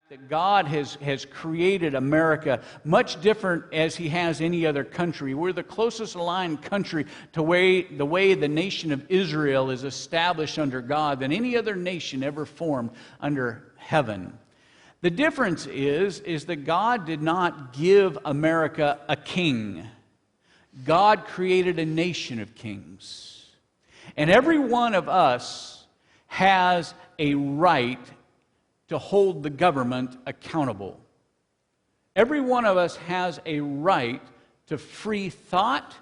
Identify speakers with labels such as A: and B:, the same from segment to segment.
A: that God has created America much different as He has any other country. We're the closest aligned country to the way the nation of Israel is established under God than any other nation ever formed under heaven. The difference is that God did not give America a king. God created a nation of kings. And every one of us has a right to hold the government accountable. Every one of us has a right to free thought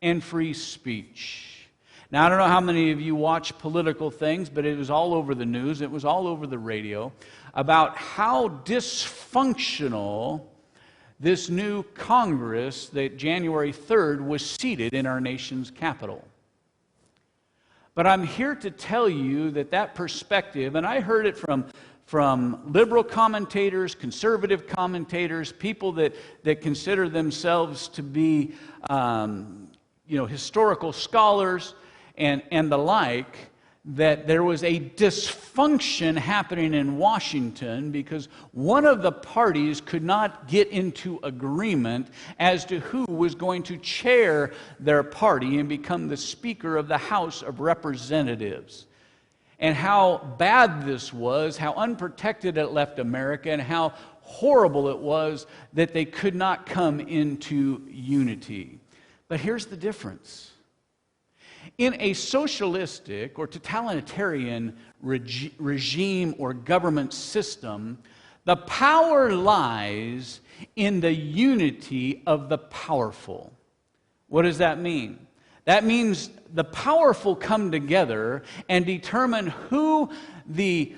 A: and free speech. Now, I don't know how many of you watch political things, but it was all over the news, it was all over the radio, about how dysfunctional this new Congress that January 3rd was seated in our nation's capital. But I'm here to tell you that perspective, and I heard it from liberal commentators, conservative commentators, people that consider themselves to be historical scholars and the like, that there was a dysfunction happening in Washington because one of the parties could not get into agreement as to who was going to chair their party and become the Speaker of the House of Representatives. And how bad this was, how unprotected it left America, and how horrible it was that they could not come into unity. But here's the difference. In a socialistic or totalitarian regime or government system, the power lies in the unity of the powerful. What does that mean? That means the powerful come together and determine who the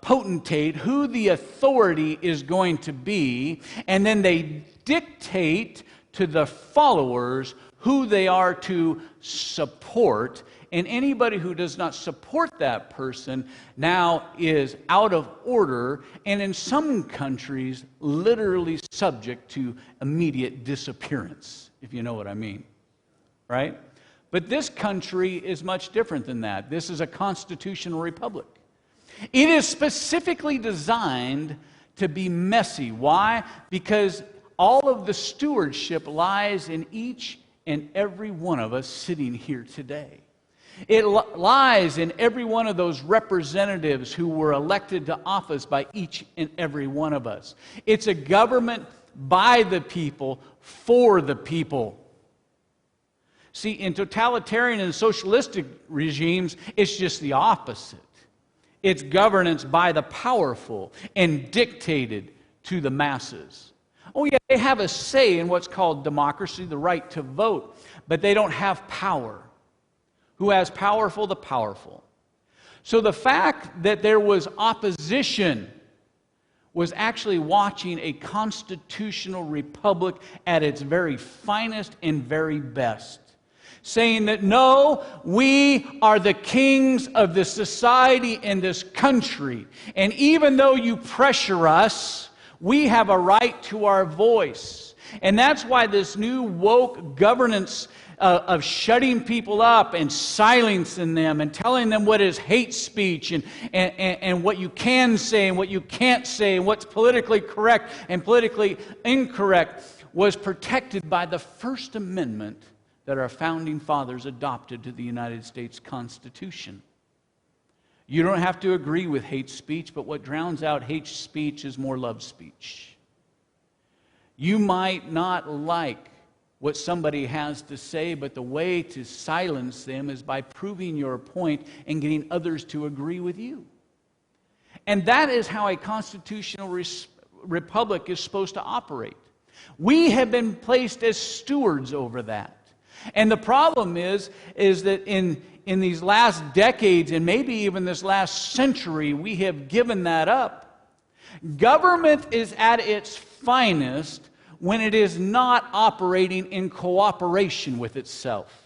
A: potentate, who the authority is going to be, and then they dictate to the followers who they are to support, and anybody who does not support that person now is out of order, and in some countries literally subject to immediate disappearance, if you know what I mean, right? But this country is much different than that. This is a constitutional republic. It is specifically designed to be messy. Why? Because all of the stewardship lies in each and every one of us sitting here today. It lies in every one of those representatives who were elected to office by each and every one of us. It's a government by the people, for the people. See, in totalitarian and socialistic regimes, it's just the opposite. It's governance by the powerful and dictated to the masses. Oh yeah, they have a say in what's called democracy, the right to vote, but they don't have power. Who has powerful? The powerful. So the fact that there was opposition was actually watching a constitutional republic at its very finest and very best. Saying that, no, we are the kings of this society and this country. And even though you pressure us, we have a right to our voice. And that's why this new woke governance of shutting people up and silencing them and telling them what is hate speech and what you can say and what you can't say and what's politically correct and politically incorrect was protected by the First Amendment that our founding fathers adopted to the United States Constitution. You don't have to agree with hate speech, but what drowns out hate speech is more love speech. You might not like what somebody has to say, but the way to silence them is by proving your point and getting others to agree with you. And that is how a constitutional republic is supposed to operate. We have been placed as stewards over that. And the problem is that in these last decades and maybe even this last century, we have given that up. Government is at its finest when it is not operating in cooperation with itself.